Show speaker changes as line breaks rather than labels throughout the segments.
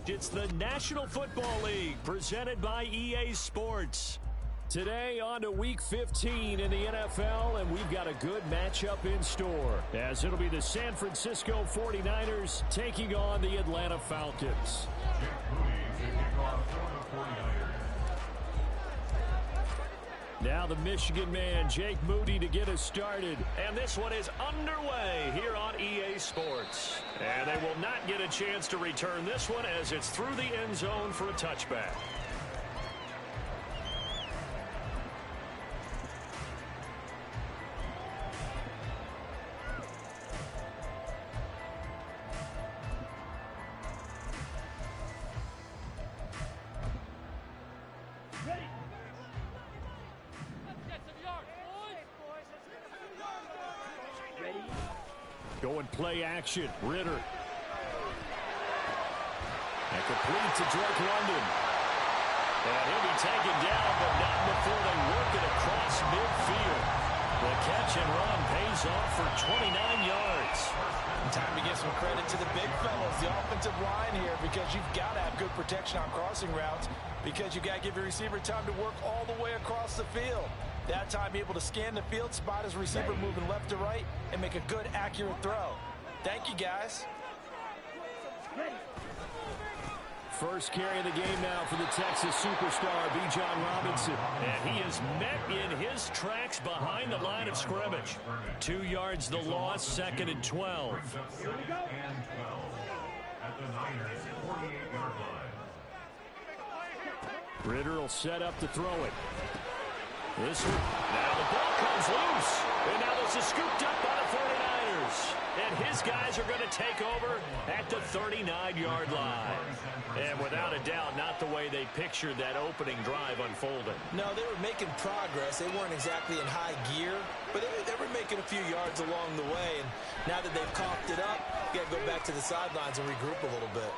It's the National Football League presented by EA Sports. Today on to Week 15 in the NFL, and we've got a good matchup in store, as it'll be the San Francisco 49ers taking on the Atlanta Falcons. Now the Michigan man, Jake Moody, to get us started. And this one is underway here on EA Sports. And they will not get a chance to return this one as it's through the end zone for a touchback. Going play action. Ritter. And complete to Drake London. And he'll be taken down, but not before they work it across midfield. The catch and run pays off for 29 yards.
Time to give some credit to the big fellas, the offensive line here, because you've got to have good protection on crossing routes, because you've got to give your receiver time to work all the way across the field. That time able to scan the field, spot his receiver moving left to right, and make a good, accurate throw. Thank you, guys.
First carry of the game now for the Texas superstar, Bijan Robinson. And he is met in his tracks behind the line of scrimmage. 2 yards the loss, 2nd and 12.
At the Niners' 48-yard line.
Ritter will set up to throw it. This one, now the ball comes loose. And now this is scooped up by the 49ers. And his guys are going to take over at the 39-yard line. And without a doubt, not the way they pictured that opening drive unfolding.
No, they were making progress. They weren't exactly in high gear, but they were making a few yards along the way. And now that they've coughed it up, you got to go back to the sidelines and regroup a little bit.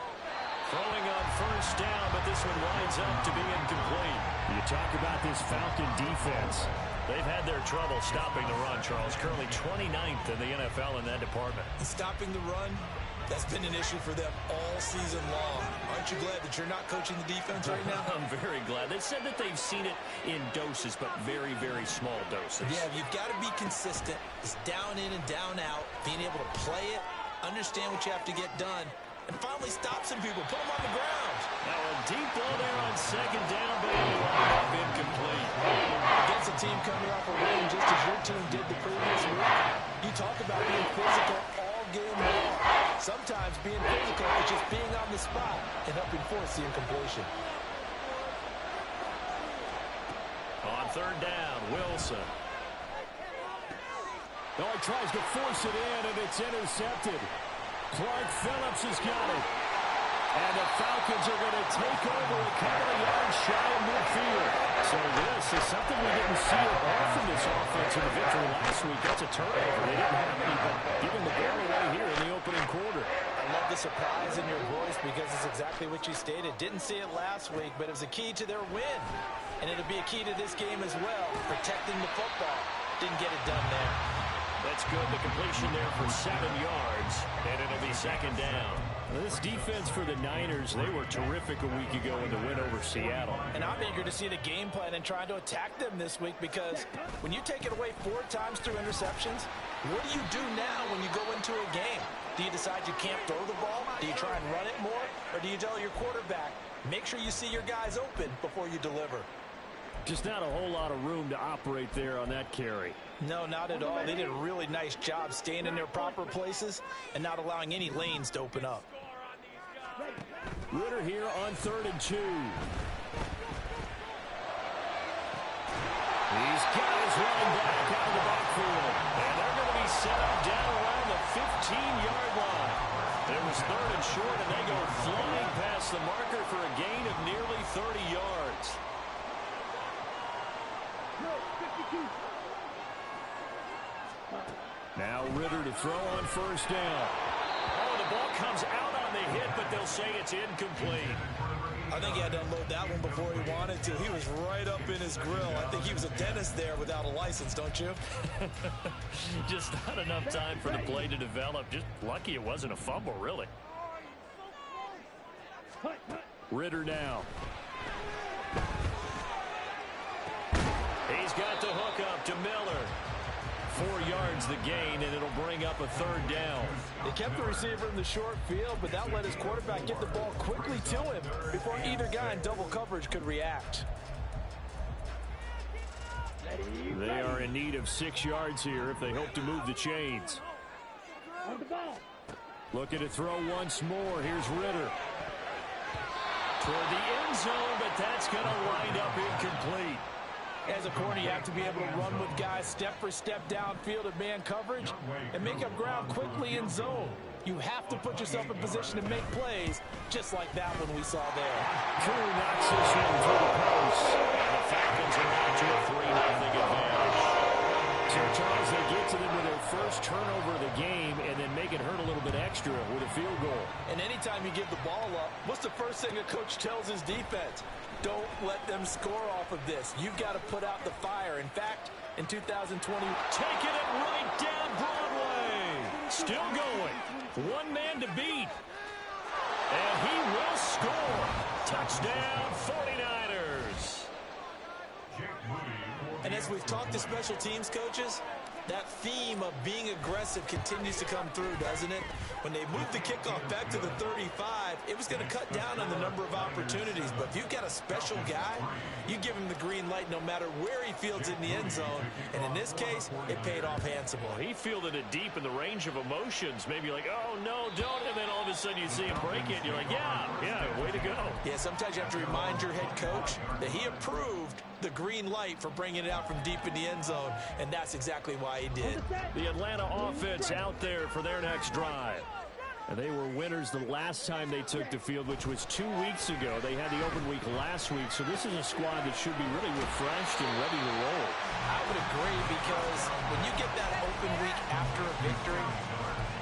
Throwing on first down, but this one winds up to be incomplete. You talk about this Falcon defense. They've had their trouble stopping the run, Charles. Currently 29th in the NFL in that department.
Stopping the run, that's been an issue for them all season long. Aren't you glad that you're not coaching the defense right now?
I'm very glad. They said that they've seen it in doses, but very, very small doses.
Yeah, you've got to be consistent. It's down in and down out, being able to play it, understand what you have to get done, and finally stop some people, put them on the ground.
Now a deep ball there on 2nd down, but it will wind up incomplete.
Against a team coming off a win just as your team did the previous week, you talk about being physical all game long. Sometimes being physical is just being on the spot and helping force the incompletion.
On 3rd down, Wilson. Oh, he tries to force it in, and it's intercepted. Clark Phillips has got it. And the Falcons are going to take over a couple of yards shy of midfield. So this is something we didn't see it all from this offense in the victory last week. That's a turnover. They didn't have any, but giving the ball away here in the opening quarter.
I love the surprise in your voice because it's exactly what you stated. Didn't see it last week, but it was a key to their win. And it'll be a key to this game as well, protecting the football. Didn't get it done there.
That's good. The completion there for 7 yards, and it'll be 2nd down. This defense for the Niners, they were terrific a week ago in the win over Seattle.
And I'm eager to see the game plan and trying to attack them this week, because when you take it away 4 times through interceptions, what do you do now when you go into a game? Do you decide you can't throw the ball? Do you try and run it more? Or do you tell your quarterback, make sure you see your guys open before you deliver?
Just not a whole lot of room to operate there on that carry.
No, not at all. They did a really nice job staying in their proper places and not allowing any lanes to open up.
Ritter here on 3rd and 2. He's got his running back out of the backfield. And they're going to be set up down around the 15-yard line. It was 3rd and short, and they go flying past the marker for a gain of nearly 30 yards. Now Ritter to throw on first down. Oh, the ball comes out on the hit, but they'll say it's incomplete.
I think he had to unload that one before he wanted to. He was right up in his grill. I think he was a dentist there without a license, don't you?
Just not enough time for the play to develop. Just lucky it wasn't a fumble, really. Ritter now. He's got the hook up to Miller. 4 yards the gain, and it'll bring up a third down.
They kept the receiver in the short field, but that let his quarterback get the ball quickly to him before either guy in double coverage could react.
They are in need of 6 yards here if they hope to move the chains. Looking to throw once more. Here's Ritter. Toward the end zone, but that's going to wind up incomplete.
As a corner, you have to be able to run with guys step for step downfield in man coverage and make up ground quickly in zone. You have to put yourself in position to make plays, just like that one we saw there.
Drew knocks this one through the post. And the Falcons are out to a 3-0 advantage. So, Charles, they get to them with their first turnover of the game and then make it hurt a little bit extra with a field goal.
And anytime you give the ball up, what's the first thing a coach tells his defense? Don't let them score off of this. You've got to put out the fire. In fact, in 2020,
taking it right down Broadway. Still going. One man to beat. And he will score. Touchdown, 49ers.
And as we've talked to special teams coaches, that theme of being aggressive continues to come through, doesn't it? When they moved the kickoff back to the 35, it was going to cut down on the number of opportunities. But if you've got a special guy, you give him the green light no matter where he fields in the end zone. And in this case, it paid off handsomely.
Well, he fielded it deep in the range of emotions. Maybe like, oh, no, don't. And then all of a sudden you see him break it. And you're like, yeah, way to go.
Yeah, sometimes you have to remind your head coach that he approved the green light for bringing it out from deep in the end zone. And that's exactly why he did.
The Atlanta offense out there for their next drive. And they were winners the last time they took the field, which was 2 weeks ago. They had the open week last week, so this is a squad that should be really refreshed and ready to roll.
I would agree, because when you get that open week after a victory,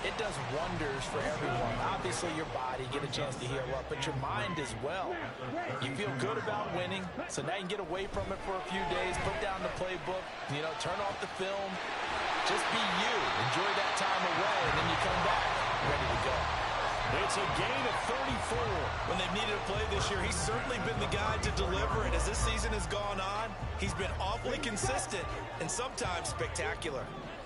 it does wonders for everyone. Obviously, your body, get a chance to heal up, but your mind as well. You feel good about winning, so now you can get away from it for a few days, put down the playbook, turn off the film, just be you. Enjoy that time away, and then you come back ready to go.
It's a gain of 34.
When they've needed a play this year, he's certainly been the guy to deliver it. As this season has gone on, he's been awfully consistent and sometimes spectacular.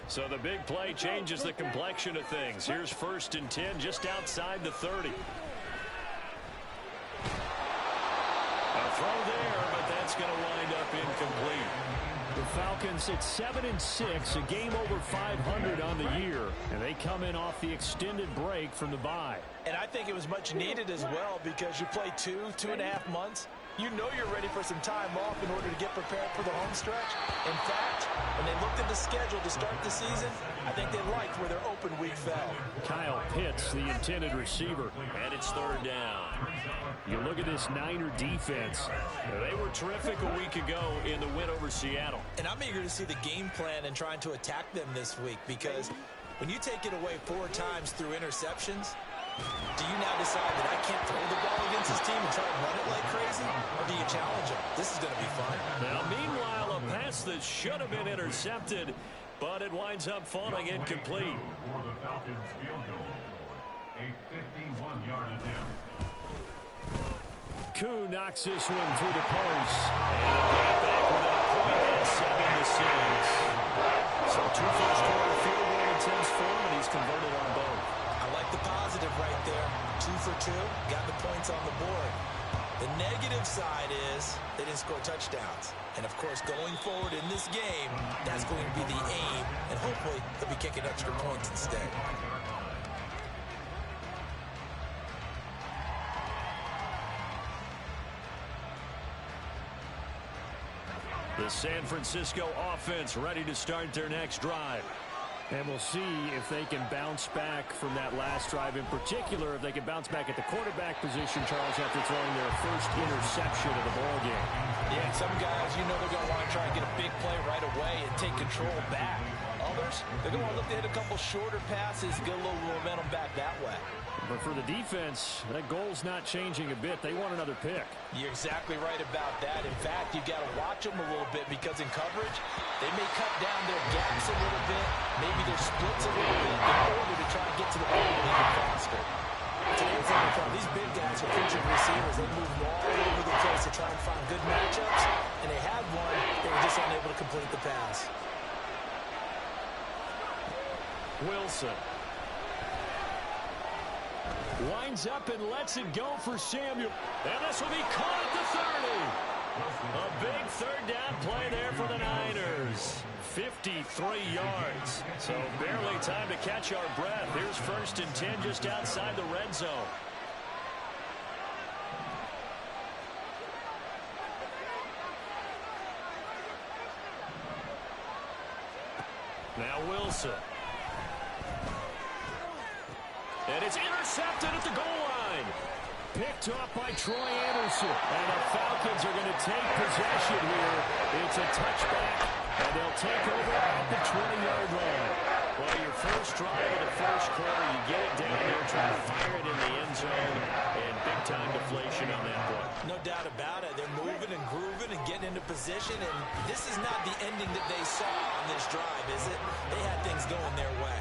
So the big play changes the complexion of things. Here's 1st and 10 just outside the 30. A throw there, but that's going to wind up incomplete. The Falcons at 7-6, a game over 500 on the year, and they come in off the extended break from the bye.
And I think it was much needed as well, because you play 2.5 months. You know you're ready for some time off in order to get prepared for the home stretch. In fact, when they looked at the schedule to start the season, I think they liked where their open week fell.
Kyle Pitts, the intended receiver, and it's 3rd down. You look at this Niner defense. They were terrific a week ago in the win over Seattle.
And I'm eager to see the game plan and trying to attack them this week, because when you take it away 4 times through interceptions, do you now decide that I can't throw the ball against this team and try to run it like crazy? Or do you challenge them? This is going to be fun.
Now, meanwhile, a pass that should have been intercepted, but it winds up falling incomplete.
For the Falcons field goal, a 51-yard attempt.
Koo knocks this one through the post. And got back with a point at 7-6. So 2 first-quarter field goal attempts for him, and he's converted on both.
I like the positive right there. 2 for 2, got the points on the board. The negative side is they didn't score touchdowns. And, of course, going forward in this game, that's going to be the aim. And hopefully they'll be kicking extra points instead.
The San Francisco offense ready to start their next drive. And we'll see if they can bounce back from that last drive. In particular, if they can bounce back at the quarterback position, Charles, after throwing their first interception of the ballgame.
Yeah, and some guys, they're going to want to try and get a big play right away and take control back. Others, they're going to want to look to hit a couple shorter passes, get a little momentum back that way.
But for the defense, that goal's not changing a bit. They want another pick.
You're exactly right about that. In fact, you've got to watch them a little bit, because in coverage, they may cut down their gaps a little bit, maybe their splits a little bit, in order to try and get to the ball a little faster. Today's NFL, these big guys are featured receivers. They move all over the place to try and find good matchups, and they had one. They were just unable to complete the pass.
Wilson winds up and lets it go for Samuel. And this will be caught at the 30. A big third down play there for the Niners. 53 yards. So barely time to catch our breath. Here's 1st and 10 just outside the red zone. Now Wilson. And it's intercepted at the goal line. Picked off by Troy Anderson. And the Falcons are going to take possession here. It's a touchback, and they'll take over at the 20-yard line. Well, your first drive of the first quarter, you get it down there, try to fire it in the end zone, and big-time deflation on that one.
No doubt about it. They're moving and grooving and getting into position, and this is not the ending that they saw on this drive, is it? They had things going their way.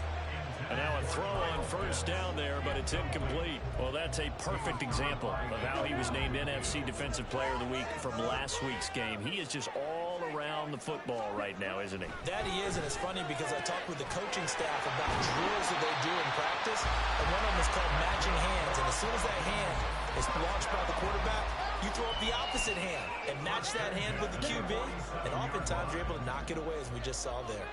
And now a throw on first down there, but it's incomplete. Well, that's a perfect example of how he was named NFC Defensive Player of the Week from last week's game. He is just all around the football right now, isn't he?
That he is, and it's funny because I talked with the coaching staff about drills that they do in practice, and one of them is called matching hands. And as soon as that hand is launched by the quarterback, you throw up the opposite hand and match that hand with the QB, and oftentimes you're able to knock it away, as we just saw there.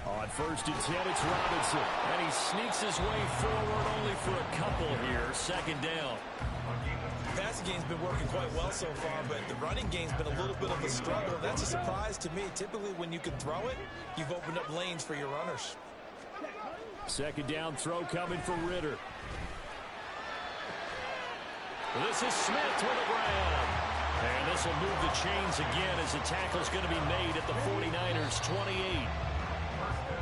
On 1st and 10, it's Robinson. And he sneaks his way forward only for a couple here. 2nd down.
The passing game's been working quite well so far, but the running game's been a little bit of a struggle. That's a surprise to me. Typically, when you can throw it, you've opened up lanes for your runners.
2nd down throw coming for Ritter. This is Smith with the ground. And this will move the chains again as the tackle's going to be made at the 49ers 28.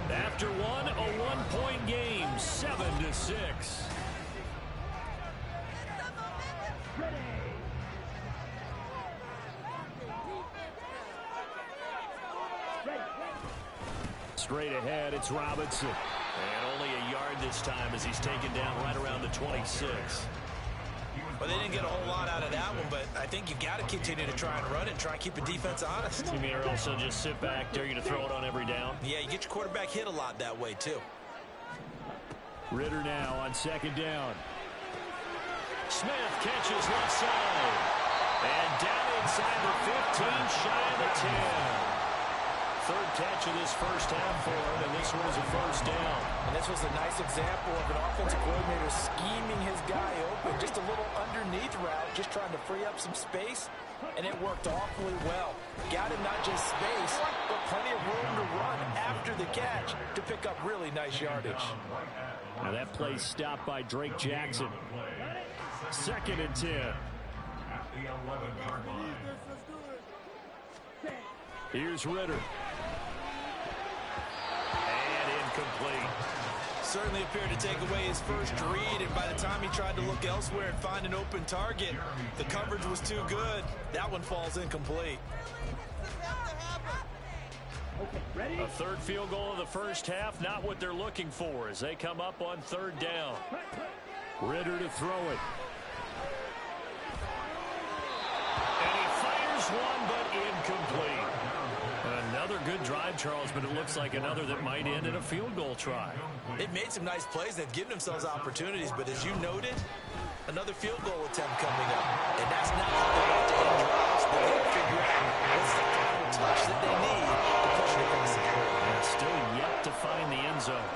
After one, a one-point game, 7-6. Straight ahead, it's Robinson. And only a yard this time as he's taken down right around the 26.
Well, they didn't get a whole lot out of that one, but I think you've got to continue to try and run it and try and keep the defense honest.
You mean also just sit back, dare you to throw it on every down?
Yeah, you get your quarterback hit a lot that way, too.
Ritter now on 2nd down. Smith catches left side. And down inside the 15, shy of the 10. 3rd catch of this first half for him, and this one is a 1st down. And this was a nice example of an offensive coordinator scheming his guy open. Just a little underneath route, just trying to free up some space, and it worked awfully well. Got him not just space, but plenty of room to run after the catch to pick up really nice yardage. Now that play stopped by Drake Jackson. 2nd and 10.
At the 11-yard line.
Here's Ritter. And incomplete.
Certainly appeared to take away his first read, and by the time he tried to look elsewhere and find an open target, the coverage was too good. That one falls incomplete.
A 3rd field goal of the first half, not what they're looking for as they come up on 3rd down. Ritter to throw it. And he fires one, but incomplete. Another good drive, Charles, but it looks like another that might end in a field goal try.
They've made some nice plays. They've given themselves opportunities, but as you noted, another field goal attempt coming up. And that's not how they want to end drives. They're going to figure out what's the final touch that they need to push it across the board.
And still yet to find the end zone.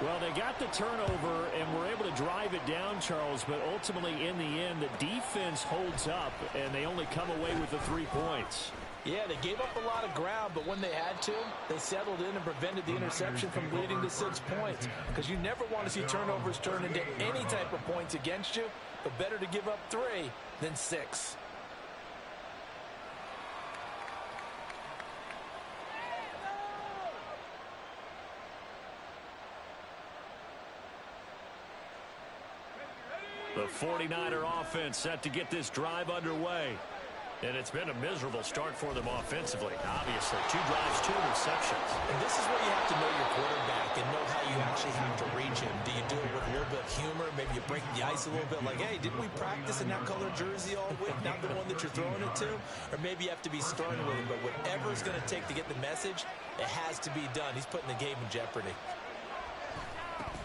Well, they got the turnover and were able to drive it down, Charles, but ultimately in the end, the defense holds up, and they only come away with the 3 points.
Yeah, they gave up a lot of ground, but when they had to, they settled in and prevented the interception from leading to 6 points. Because you never want to see turnovers turn into any type of points against you, but better to give up 3 than 6.
The 49er offense set to get this drive underway. And it's been a miserable start for them offensively. Obviously, 2 drives, 2 receptions.
And this is where you have to know your quarterback and know how you actually have to reach him. Do you do it with a little bit of humor? Maybe you break the ice a little bit like, hey, didn't we practice in that color jersey all week? Not the one that you're throwing it to? Or maybe you have to be stern with him. But whatever it's going to take to get the message, it has to be done. He's putting the game in jeopardy.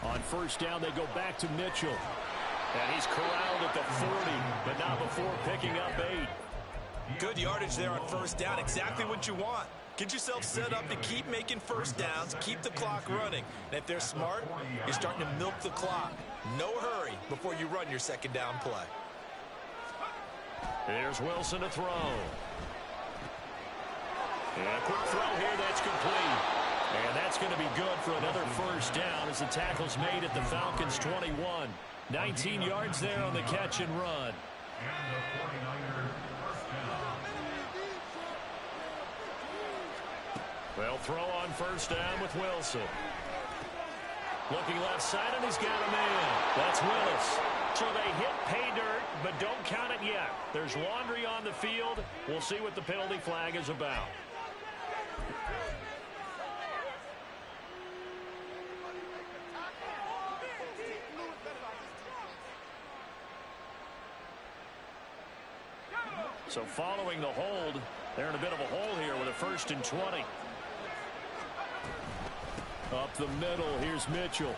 On first down, they go back to Mitchell. And he's corralled at the 40, but not before picking up 8.
Good yardage there on first down. Exactly what you want. Get yourself set up to keep making first downs, keep the clock running. And if they're smart, you're starting to milk the clock. No hurry before you run your second down play.
Here's Wilson to throw. And a quick throw here that's complete. And that's going to be good for another first down as the tackle's made at the Falcons' 21. 19 yards there on the catch and run.
And the 49ers first down.
They'll throw on first down with Wilson. Looking left side, and he's got a man. That's Willis. So they hit pay dirt, but don't count it yet. There's laundry on the field. We'll see what the penalty flag is about. So following the hold, they're in a bit of a hole here with a 1st and 20. Up the middle, here's Mitchell.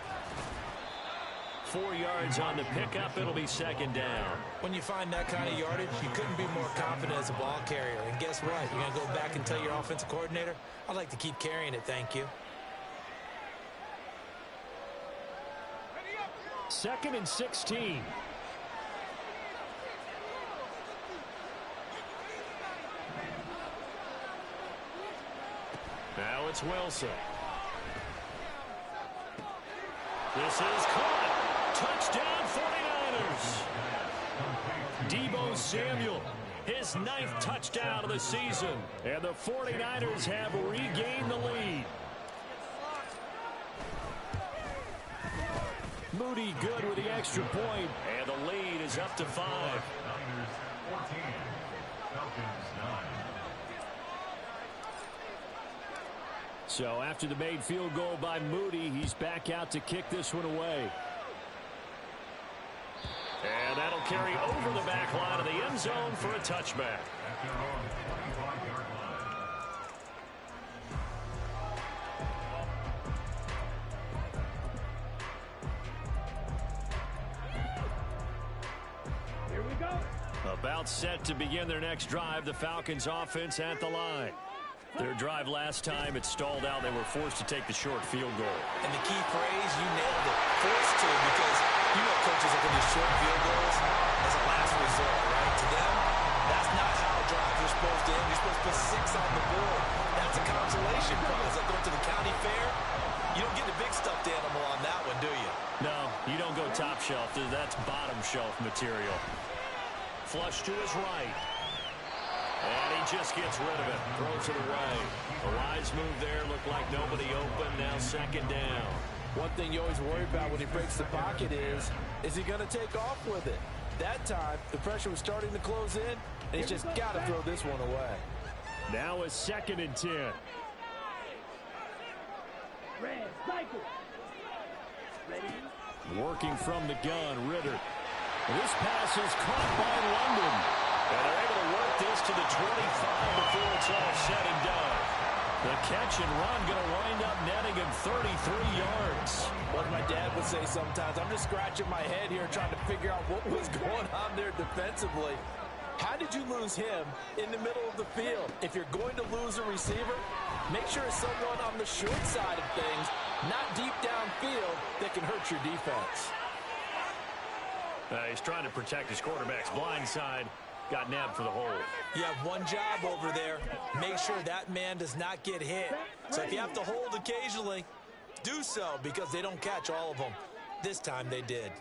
4 yards on the pickup. It'll be second down.
When you find that kind of yardage, you couldn't be more confident as a ball carrier. And guess what? You're going to go back and tell your offensive coordinator, I'd like to keep carrying it, thank you.
2nd and 16. Now it's Wilson. This is caught. Touchdown 49ers. Deebo Samuel, his 9th touchdown of the season. And the 49ers have regained the lead. Moody good with the extra point. And the lead is up to 5.
Niners 14. Falcons 9.
So after the made field goal by Moody, he's back out to kick this one away. And that'll carry over the back line of the end zone for a touchback.
At their own 25-yard line.
Here we go. About set to begin their next drive, the Falcons offense at the line. Their drive last time, it stalled out. They were forced to take the short field goal.
And the key phrase, you nailed it. Forced to, because you know coaches look at these short field goals as a last resort, right? To them, that's not how drives are supposed to end. You're supposed to put 6 on the board. That's a consolation prize. Like going to the county fair, you don't get the big stuffed animal on that one, do you?
No, you don't go top shelf. That's bottom shelf material. Flush to his right. And he just gets rid of it. Throws it away. A wise move there. Looked like nobody open. Now second down.
One thing you always worry about when he breaks the pocket is he going to take off with it? That time, the pressure was starting to close in, and he's just got to throw this one away.
Now a 2nd and 10. Working from the gun, Ritter. This pass is caught by London. And they're able to work this to the 25 before it's all said and done. The catch and run going to wind up netting him 33 yards.
What my dad would say sometimes, I'm just scratching my head here trying to figure out what was going on there defensively. How did you lose him in the middle of the field? If you're going to lose a receiver, make sure it's someone on the short side of things, not deep downfield, that can hurt your defense.
He's trying to protect his quarterback's blind side. Got nabbed for the hole.
You have one job over there. Make sure that man does not get hit. So if you have to hold occasionally, do so, because they don't catch all of them. This time they did.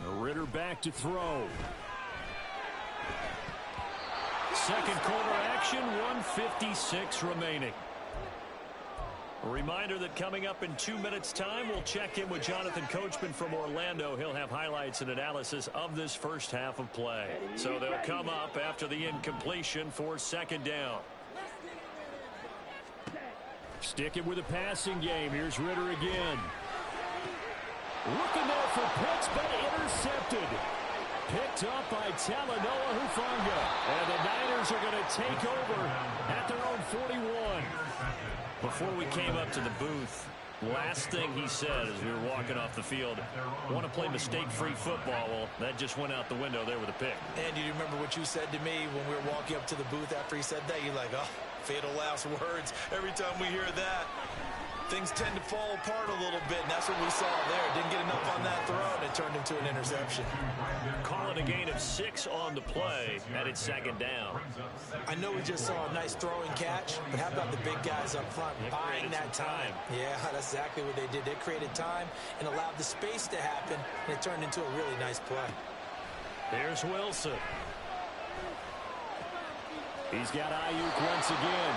Ritter back to throw. Second quarter action, 1:56 remaining. A reminder that coming up in 2 minutes' time, we'll check in with Jonathan Coachman from Orlando. He'll have highlights and analysis of this first half of play. So they'll come up after the incompletion for second down. Sticking with the passing game. Here's Ritter again. Looking there for Pitts, but intercepted. Picked up by Talanoa Hufanga. And the Niners are going to take over at their own 41. Before we came up to the booth, last thing he said as we were walking off the field, want to play mistake-free football. Well, that just went out the window there with a pick.
And do you remember what you said to me when we were walking up to the booth after he said that? You're like, oh, fatal last words. Every time we hear that, things tend to fall apart a little bit, and that's what we saw there. Didn't get enough on that throw, and it turned into an interception.
Call it a gain of 6 on the play, and it's second down.
I know we just saw a nice throwing catch, but how about the big guys up front buying that time? Yeah, that's exactly what they did. They created time and allowed the space to happen, and it turned into a really nice play.
There's Wilson. He's got Ayuk once again.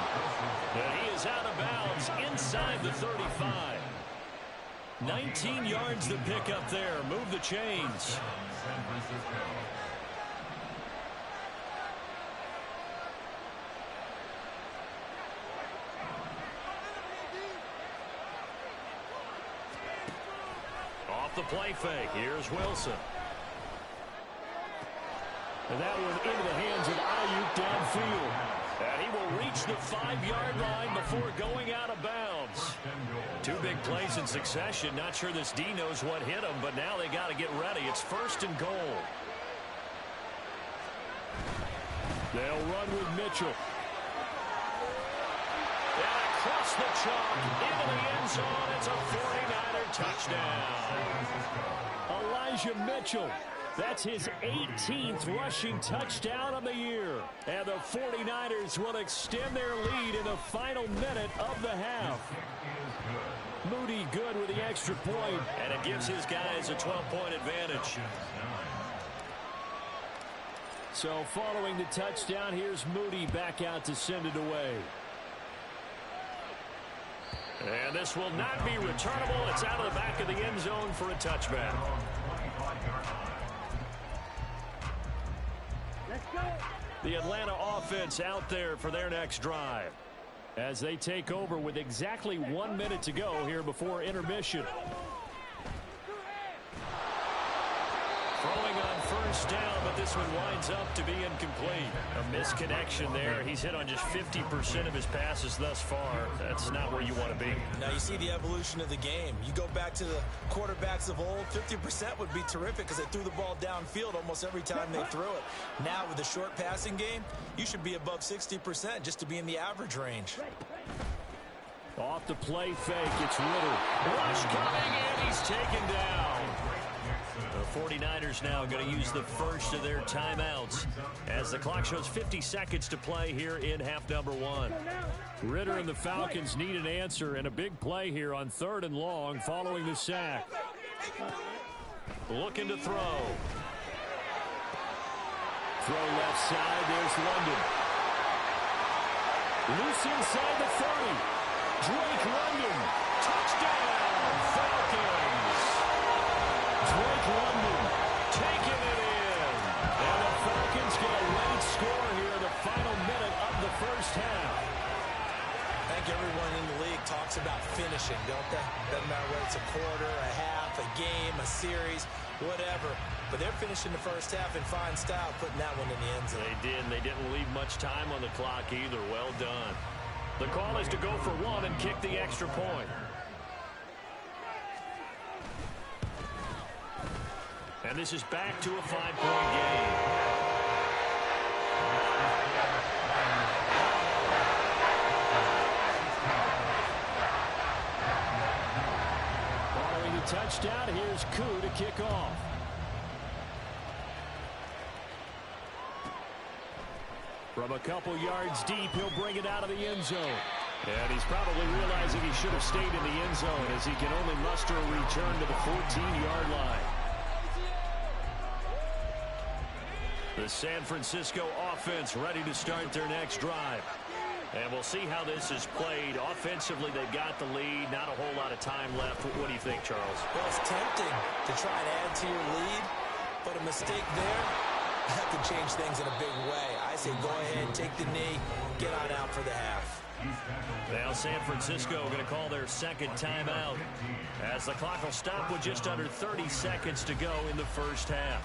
And he is out of bounds inside the 35. 19 yards to pick up there. Move the chains. Off the play fake. Here's Wilson. And that one into the hands of Ayuk downfield. And he will reach the 5-yard line before going out of bounds. 2 big plays in succession. Not sure this D knows what hit him, but now they got to get ready. It's first and goal. They'll run with Mitchell. And across the chalk into the end zone. It's a 49er touchdown. Elijah Mitchell. That's his 18th rushing touchdown of the year. And the 49ers will extend their lead in the final minute of the half. Moody good with the extra point, and it gives his guys a 12-point advantage. So following the touchdown, here's Moody back out to send it away. And this will not be returnable. It's out of the back of the end zone for a touchback. The Atlanta offense out there for their next drive as they take over with exactly 1 minute to go here before intermission. Throwing on first down, but this one winds up to be incomplete. A misconnection there. He's hit on just 50% of his passes thus far. That's not where you want to be.
Now you see the evolution of the game. You go back to the quarterbacks of old, 50% would be terrific because they threw the ball downfield almost every time they threw it. Now with the short passing game, you should be above 60% just to be in the average range.
Off the play fake, it's Ritter. Rush coming, and he's taken down. The 49ers now going to use the first of their timeouts as the clock shows 50 seconds to play here in half number 1. Ritter and the Falcons need an answer and a big play here on 3rd and long following the sack. Looking to throw. Throw left side, there's London. Loose inside the 30. Drake London. Touchdown, Falcons. Drake London taking it in. And the Falcons get a late score here in the final minute of the first half.
I think everyone in the league talks about finishing, don't they? Doesn't matter whether it's a quarter, a half, a game, a series, whatever. But they're finishing the first half in fine style, putting that one in the end zone.
They did, and they didn't leave much time on the clock either. Well done. The call is to go for 1 and kick the extra point. And this is back to a 5-point game. Following the touchdown, here's Koo to kick off. From a couple yards deep, he'll bring it out of the end zone. And he's probably realizing he should have stayed in the end zone as he can only muster a return to the 14-yard line. The San Francisco offense ready to start their next drive. And we'll see how this is played. Offensively, they've got the lead. Not a whole lot of time left. What do you think, Charles?
Well, it's tempting to try and add to your lead, but a mistake there, that could change things in a big way. I say go ahead, take the knee, get on out for the half.
Now San Francisco going to call their second timeout as the clock will stop with just under 30 seconds to go in the first half.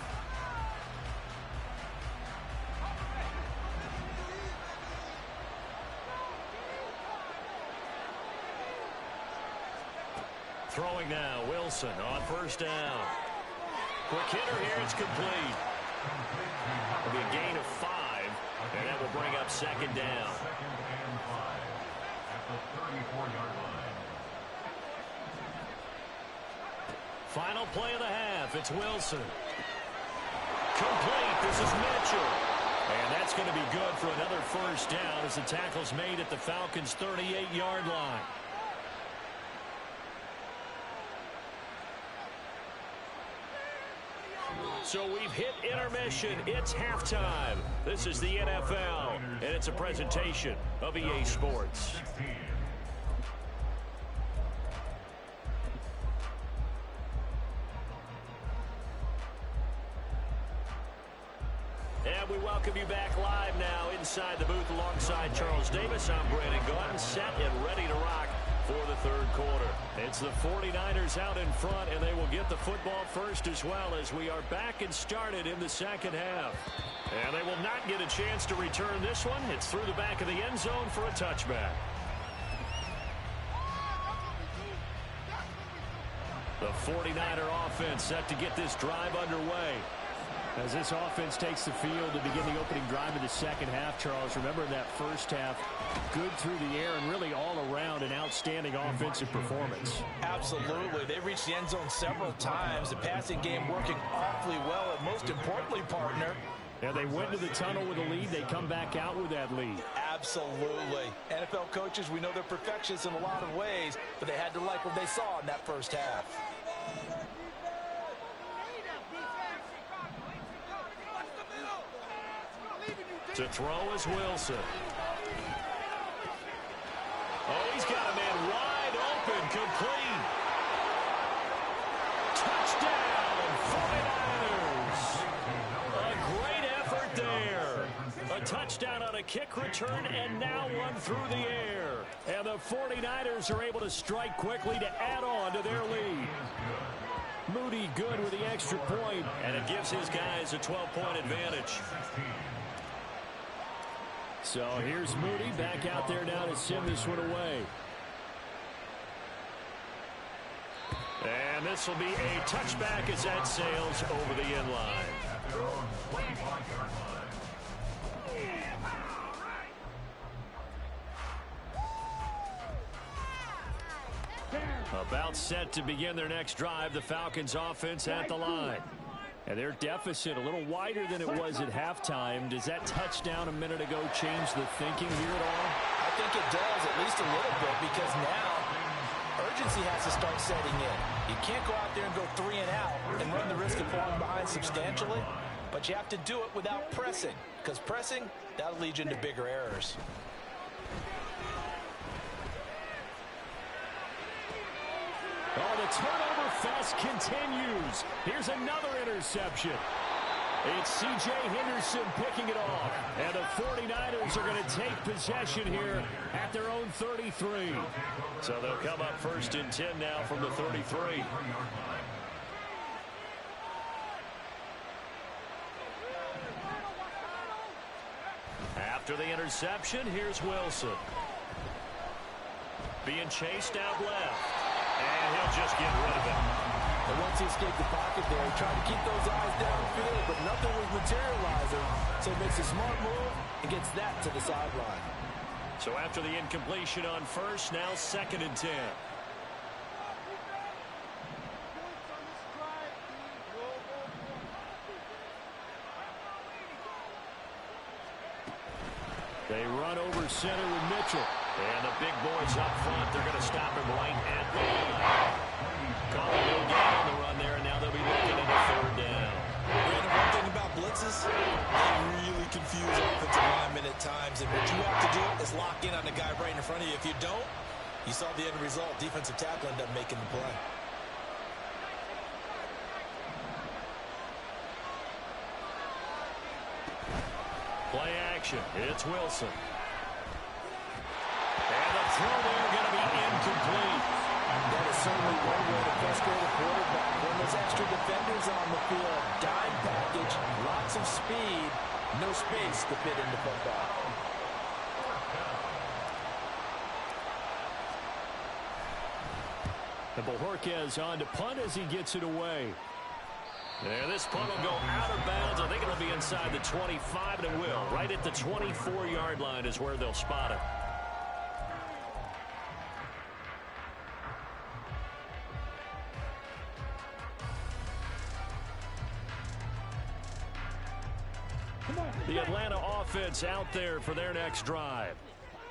Throwing now, Wilson on first down. Quick hitter here, it's complete. It'll be a gain of 5, and that will bring up second down.
Second and 5 at the 34-yard line.
Final play of the half, it's Wilson. Complete, this is Mitchell. And that's going to be good for another first down as the tackle's made at the Falcons' 38-yard line. So we've hit intermission. It's halftime. This is the NFL, and it's a presentation of EA Sports. And we welcome you back live now inside the booth alongside Charles Davis. I'm Brandon Gaudin, set and ready to rock for the third quarter. It's the 49ers out in front, and they will get the football first as well as we are back and started in the second half. And they will not get a chance to return this one. It's through the back of the end zone for a touchback. The 49er offense set to get this drive underway. As this offense takes the field to begin the opening drive of the second half, Charles, remember in that first half, good through the air and really all around an outstanding offensive performance.
Absolutely. They reached the end zone several times. The passing game working awfully well, and most importantly, partner.
And they went to the tunnel with a lead. They come back out with that lead.
Absolutely. NFL coaches, we know they're perfectionists in a lot of ways, but they had to like what they saw in that first half.
To throw is Wilson. Oh, he's got a man wide open, complete. Touchdown, 49ers. A great effort there. A touchdown on a kick return, and now one through the air. And the 49ers are able to strike quickly to add on to their lead. Moody good with the extra point, and it gives his guys a 12-point advantage. So here's Moody back out there now to send this one away. And this will be a touchback as that sails over the end line. About set to begin their next drive, the Falcons offense at the line. And their deficit a little wider than it was at halftime. Does that touchdown a minute ago change the thinking here at all?
I think it does, at least a little bit, because now urgency has to start setting in. You can't go out there and go 3 and out and run the risk of falling behind substantially, but you have to do it without pressing, because pressing, that'll lead you into bigger errors.
Oh, the turnover fest continues. Here's another interception. It's C.J. Henderson picking it off. And the 49ers are going to take possession here at their own 33. So they'll come up first and 10 now from the 33. After the interception, here's Wilson. Being chased out left. And he'll just get rid of it.
And once he escaped the pocket there, he tried to keep those eyes downfield, but nothing was materializing. So he makes a smart move and gets that to the sideline.
So after the incompletion on first, now second and 10. They run over center with Mitchell. And the big boys up front, they're going to stop him right at the line. Call a no gain on the run there, and now they'll be looking at a third down.
Brandon, one thing about blitzes, they really confuse offensive linemen at times, and what you have to do is lock in on play.
Play action. It's Wilson. And the throw there going to be incomplete.
That is certainly one way to frustrate a quarterback. When there's extra defenders on the field, dime package, lots of speed, no space to fit into football.
And Bojorquez on to punt as he gets it away. And this punt will go out of bounds. I think it'll be inside the 25, and it will. Right at the 24-yard line is where they'll spot it. The Atlanta offense out there for their next drive.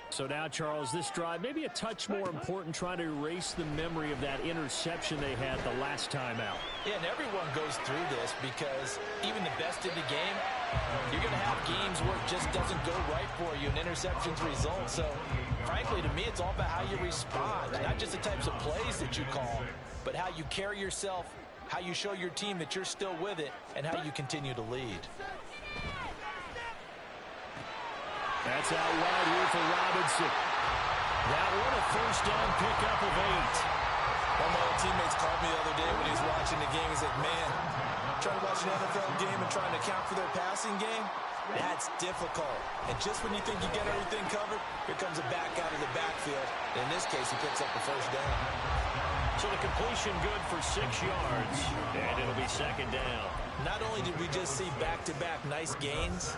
So now, Charles, this drive maybe a touch more important, trying to erase the memory of that interception they had the last time out.
Yeah, and everyone goes through this because even the best in the game, you're going to have games where it just doesn't go right for you and interceptions result. So, frankly, to me, it's all about how you respond. Not just the types of plays that you call, but how you carry yourself, how you show your team that you're still with it, and how you continue to lead.
That's out wide here for Robinson. That one a first down pickup of 8.
One of my old teammates called me the other day when he was watching the game. He said, man, trying to watch an NFL game and trying to account for their passing game, that's difficult. And just when you think you get everything covered, here comes a back out of the backfield. And in this case, he picks up the first down.
So the completion good for 6 yards, and it'll be second down.
Not only did we just see back-to-back nice gains,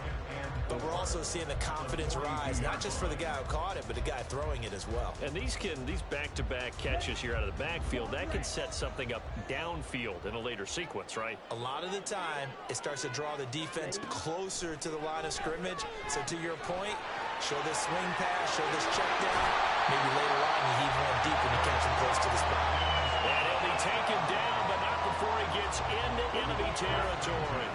but we're also seeing the confidence rise, not just for the guy who caught it, but the guy throwing it as well.
And these back-to-back catches here out of the backfield, that can set something up downfield in a later sequence, right?
A lot of the time, it starts to draw the defense closer to the line of scrimmage. So to your point, show this swing pass, show this check down. Maybe later on, you heave one deep and you catch him close to the spot.
And he'll be taken down, but not before he gets into enemy territory.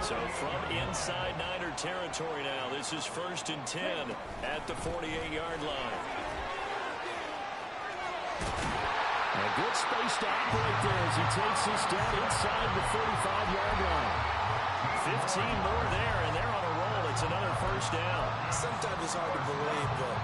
So from inside Niner territory now, this is 1st and 10 at the 48-yard line. A good space to operate there as he takes this down inside the 35-yard line. 15 more there, and they're on a roll. It's another first down.
Sometimes it's hard to believe, but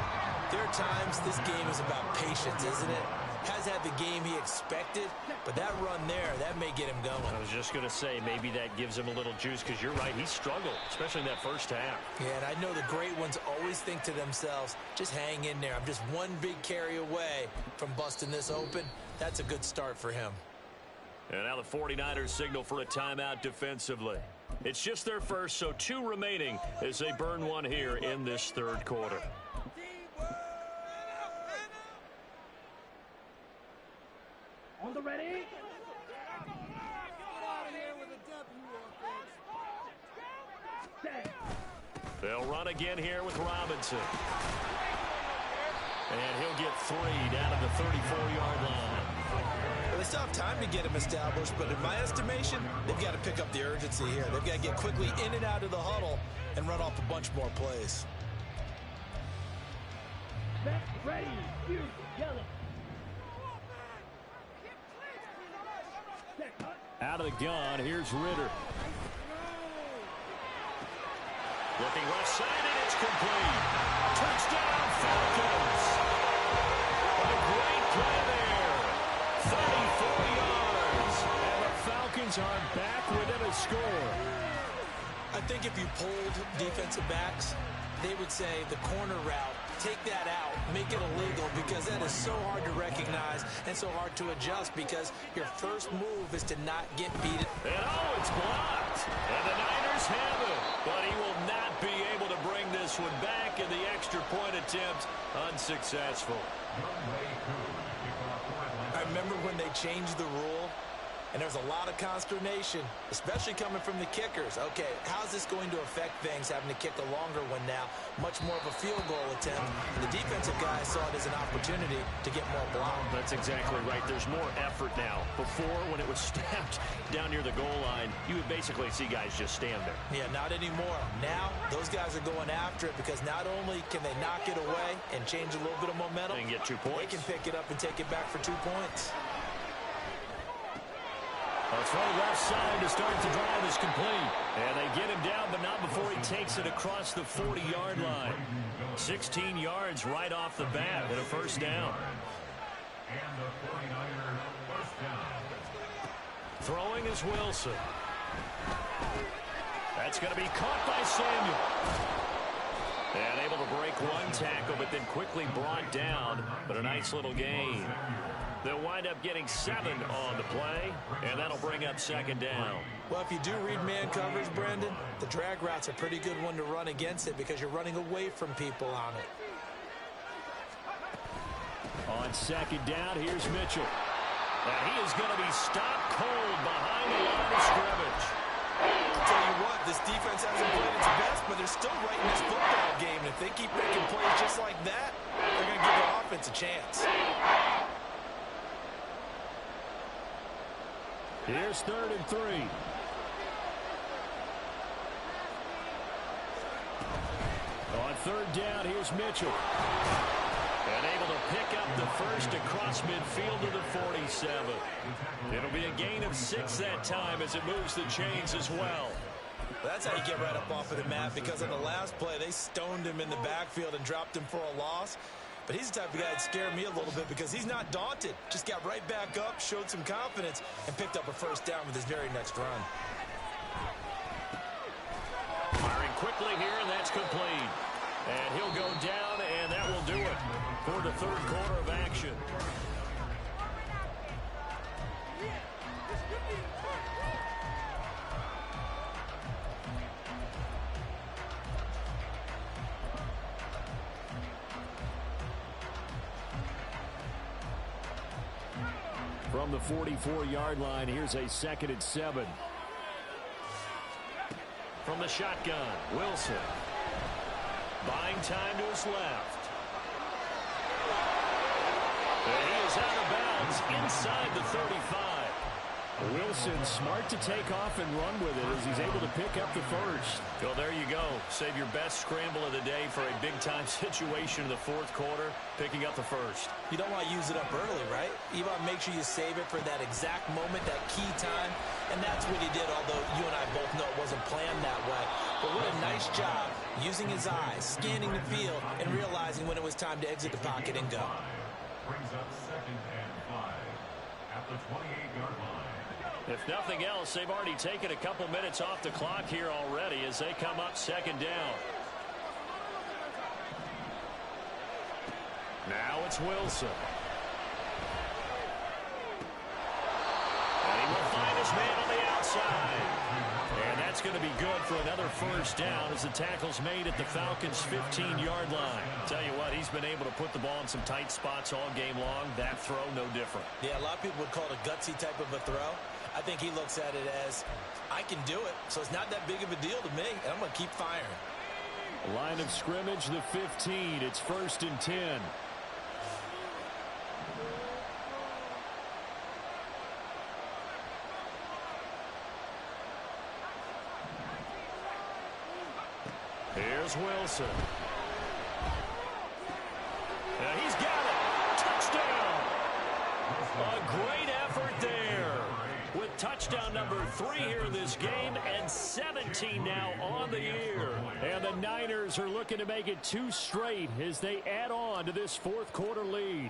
there are times this game is about patience, isn't it? Has had the game he expected, but that run there, that may get him going.
I was just going to say, maybe that gives him a little juice, because you're right, he struggled, especially in that first half.
Yeah, and I know the great ones always think to themselves, just hang in there. I'm just one big carry away from busting this open. That's a good start for him.
And now the 49ers signal for a timeout defensively. It's just their first, so 2 remaining as they burn one here in this third quarter.
On the ready.
They'll run again here with Robinson. And he'll get 3 down at the 34-yard line.
Well, they still have time to get him established, but in my estimation, they've got to pick up the urgency here. They've got to get quickly in and out of the huddle and run off a bunch more plays.
Ready, you, yell it.
Out of the gun, here's Ritter. Looking left side, and it's complete. Touchdown, Falcons. A great play there. 34 yards. And the Falcons are back within a score.
I think if you polled defensive backs, they would say the corner route, take that out, make it illegal, because that is so hard to recognize and so hard to adjust, because your first move is to not get beat.
And it's blocked. And the Niners have it. But he will not be able to bring this one back, and the extra point attempt unsuccessful.
I remember when they changed the rule, and there's a lot of consternation, especially coming from the kickers. Okay, how's this going to affect things, having to kick a longer one now? Much more of a field goal attempt. The defensive guys saw it as an opportunity to get more block.
That's exactly right. There's more effort now. Before, when it was snapped down near the goal line, you would basically see guys just stand there.
Yeah, not anymore. Now, those guys are going after it, because not only can they knock it away and change a little bit of momentum,
and get 2 points.
they can pick it up and take it back for 2 points.
A throw left side to start the drive is complete. And they get him down, but not before he takes it across the 40-yard line. 16 yards right off the bat and a first down.
And the 49ers first down.
Throwing is Wilson. That's going to be caught by Samuel. And able to break one tackle, but then quickly brought down. But a nice little gain. They'll wind up getting 7 on the play, and that'll bring up second down.
Well, if you do read man coverage, Brendan, the drag route's a pretty good one to run against it because you're running away from people on it.
On second down, here's Mitchell. And he is going to be stopped cold behind the line of scrimmage.
I'll tell you what, this defense hasn't played its best, but they're still right in this football game. And if they keep making plays just like that, they're going to give their offense a chance.
Here's 3rd and 3. On 3rd down, here's Mitchell. And able to pick up the first across midfield to the 47. It'll be a gain of 6 that time as it moves the chains as well.
That's how you get right up off of the mat, because on the last play, they stoned him in the backfield and dropped him for a loss. But he's the type of guy that scared me a little bit because he's not daunted. Just got right back up, showed some confidence, and picked up a first down with his very next run.
Firing quickly here, and that's complete. And he'll go down, and that will do it for the 3rd quarter of action. From the 44-yard line, here's a 2nd and 7. From the shotgun, Wilson. Buying time to his left. And he is out of bounds inside the 35. Wilson smart to take off and run with it as he's able to pick up the first. Well, there you go. Save your best scramble of the day for a big-time situation in the 4th quarter, picking up the first.
You don't want to use it up early, right? You want to make sure you save it for that exact moment, that key time, and that's what he did, although you and I both know it wasn't planned that way. But what a nice job using his eyes, scanning the field, and realizing when it was time to exit the pocket and go.
Brings up 2nd and 5 at the 28-yard line.
If nothing else, they've already taken a couple minutes off the clock here already as they come up 2nd down. Now it's Wilson. And he will find his man on the outside. And that's going to be good for another first down as the tackle's made at the Falcons' 15-yard line. Tell you what, he's been able to put the ball in some tight spots all game long. That throw, no different.
Yeah, a lot of people would call it a gutsy type of a throw. I think he looks at it as, I can do it, so it's not that big of a deal to me, and I'm going to keep firing.
Line of scrimmage, the 15. It's 1st and 10. Here's Wilson. And he's got it. Touchdown. A great effort there. With touchdown number 3 here in this game and 17 now on the year. And the Niners are looking to make it 2 straight as they add on to this 4th quarter lead.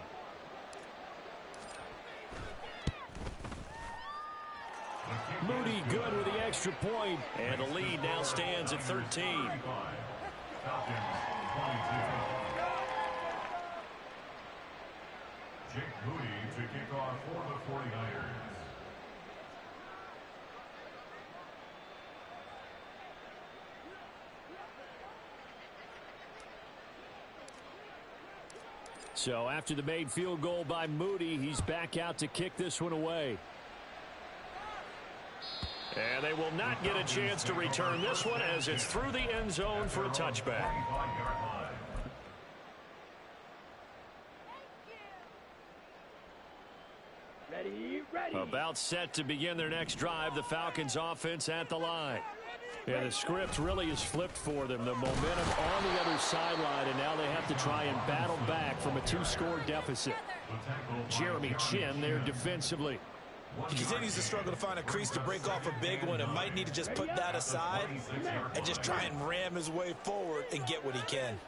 Moody good with the extra point, and the lead now stands at 13.
Falcons 22. Jake Moody to kick off for the 49ers.
So after the made field goal by Moody, he's back out to kick this one away. And they will not get a chance to return this one as it's through the end zone for a touchback.
Ready, ready.
About set to begin their next drive, the Falcons offense at the line. And the script really is flipped for them. The momentum on the other sideline, and now they have to try and battle back from a 2-score deficit. Jeremy Chin there defensively.
He continues to struggle to find a crease to break off a big one and might need to just put that aside and just try and ram his way forward and get what he can.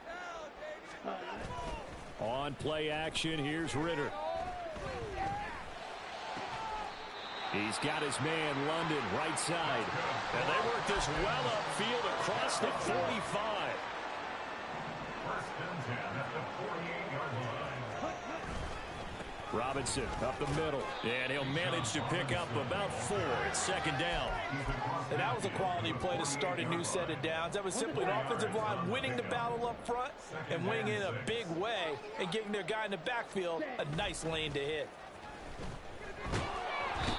On play action, here's Ritter. He's got his man, London, right side. And they work this well upfield across the 45.
First and 10 at the 48-yard line.
Robinson up the middle. And he'll manage to pick up about 4. It's second down.
And that was a quality play to start a new set of downs. That was simply an offensive line winning the battle up front and winning in a big way and giving their guy in the backfield a nice lane to hit.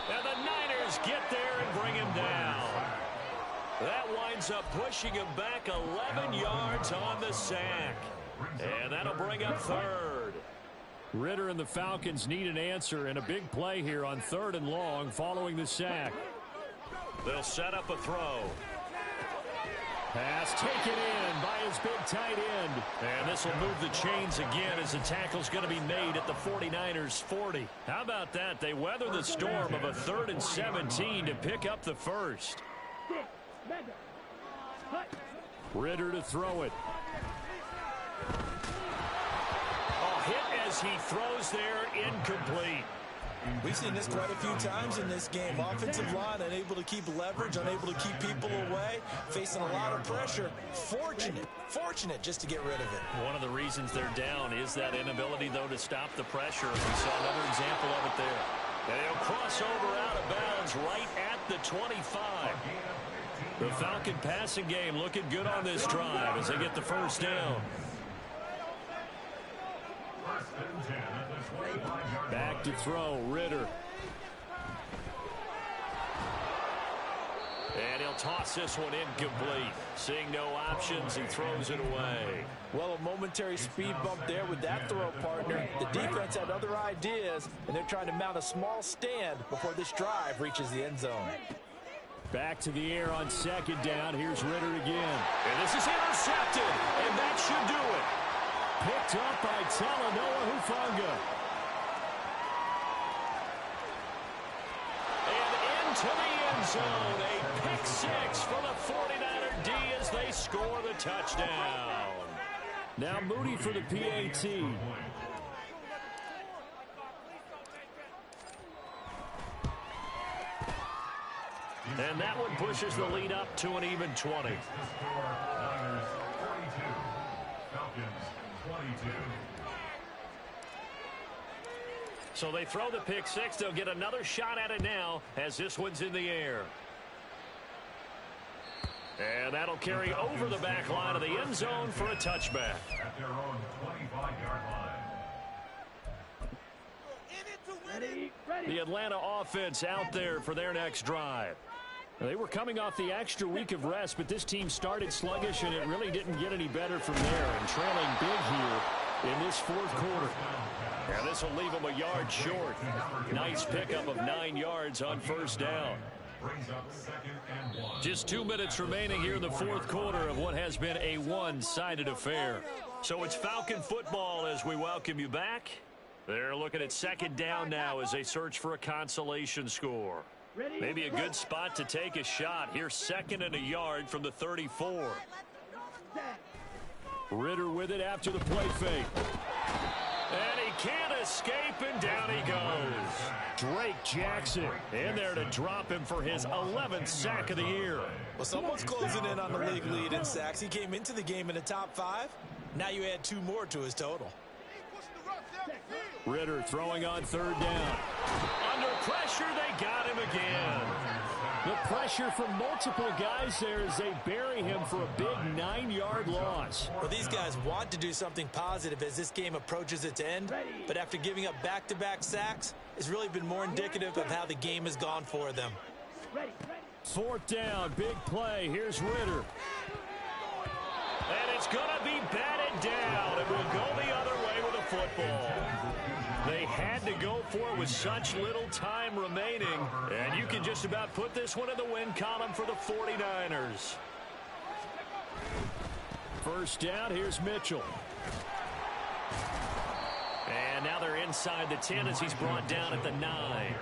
And the Niners get there and bring him down. That winds up pushing him back 11 yards on the sack. And that'll bring up third. Ritter and the Falcons need an answer and a big play here on 3rd and long following the sack. They'll set up a throw. Pass taken in by his big tight end. And this will move the chains again as the tackle's going to be made at the 49ers 40. How about that? They weather the storm of a 3rd and 17 to pick up the first. Ritter to throw it. Hit as he throws there, incomplete.
We've seen this quite a few times in this game. Offensive line unable to keep leverage, unable to keep people away, facing a lot of pressure. Fortunate just to get rid of it.
One of the reasons they're down is that inability, though, to stop the pressure. We saw another example of it there. And he'll cross over out of bounds right at the 25. The Falcon passing game looking good on this drive as they get the first down. Back to throw, Ritter. And he'll toss this one incomplete. Seeing no options, he throws it away.
Well, a momentary speed bump there with that throw, partner. The defense had other ideas, and they're trying to mount a small stand before this drive reaches the end zone.
Back to the air on 2nd down. Here's Ritter again. And this is intercepted, and that should do it. Picked up by Talanoa Hufanga. And into the end zone. A pick 6 for the 49er D as they score the touchdown. Now Moody for the PAT. And that one pushes the lead up to an even 20. So they throw the pick 6. They'll get another shot at it now as this one's in the air. And that'll carry over the back line of the end zone for a touchback.
At their own 25-yard line.
The Atlanta offense out there for their next drive. They were coming off the extra week of rest, but this team started sluggish, and it really didn't get any better from there. And trailing big here in this 4th quarter. And this will leave them a yard short. Nice pickup of 9 yards on 1st down. Just 2 minutes remaining here in the 4th quarter of what has been a one-sided affair. So it's Falcon football as we welcome you back. They're looking at 2nd down now as they search for a consolation score. Maybe a good spot to take a shot. Here's 2nd and a yard from the 34. Ritter with it after the play fake. And he can't escape, and down he goes. Drake Jackson in there to drop him for his 11th sack of the year.
Well, someone's closing in on the league lead in sacks. He came into the game in the top 5. Now you add 2 more to his total.
Ritter throwing on 3rd down. Under pressure, they got him again. The pressure from multiple guys there as they bury him for a big 9-yard loss.
Well, these guys want to do something positive as this game approaches its end, but after giving up back-to-back sacks, it's really been more indicative of how the game has gone for them.
4th down, big play. Here's Ritter. And it's going to be batted down. It will go the other way with a football. They had to go for it with such little time remaining. And you can just about put this one in the win column for the 49ers. 1st down, here's Mitchell. And now they're inside the 10 as he's brought down at the 9.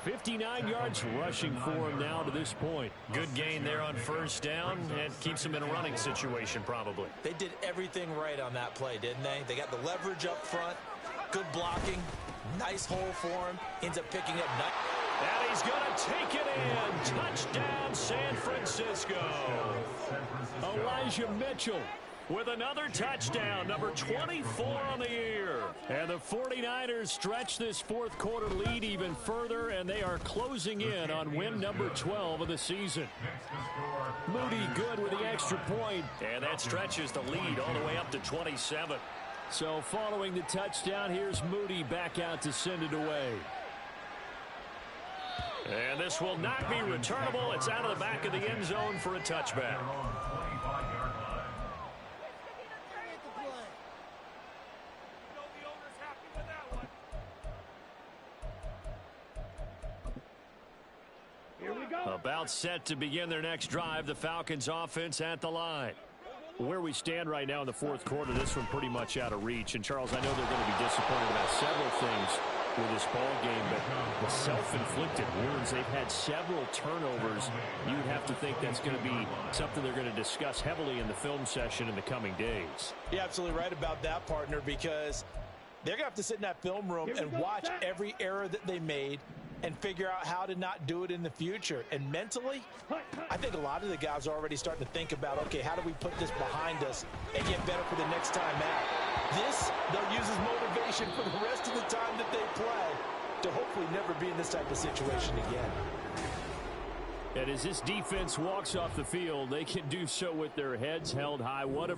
59 yards rushing for him now to this point.
Good gain there on first down, and keeps him in a running situation probably.
They did everything right on that play, didn't they? They got the leverage up front, good blocking, nice hole for him, ends up picking up.
And he's going to take it in. Touchdown, San Francisco. Elijah Mitchell with another touchdown, number 24 on the year. And the 49ers stretch this fourth quarter lead even further, and they are closing in on win number 12 of the season. Moody good with the extra point.
And that stretches the lead all the way up to 27.
So following the touchdown, here's Moody back out to send it away.
And this will not be returnable. It's out of the back of the end zone for a touchback.
About set to begin their next drive, the Falcons offense at the line. Where we stand right now in the fourth quarter, this one pretty much out of reach. And, Charles, I know they're going to be disappointed about several things with this ball game, but the self-inflicted wounds, they've had several turnovers. You would have to think that's going to be something they're going to discuss heavily in the film session in the coming days.
You're absolutely right about that, partner, because they're going to have to sit in that film room and watch every error that they made and figure out how to not do it in the future. And mentally, I think a lot of the guys are already starting to think about, okay, how do we put this behind us and get better for the next time out? This, they'll use as motivation for the rest of the time that they play to hopefully never be in this type of situation again.
And as this defense walks off the field, they can do so with their heads held high. What a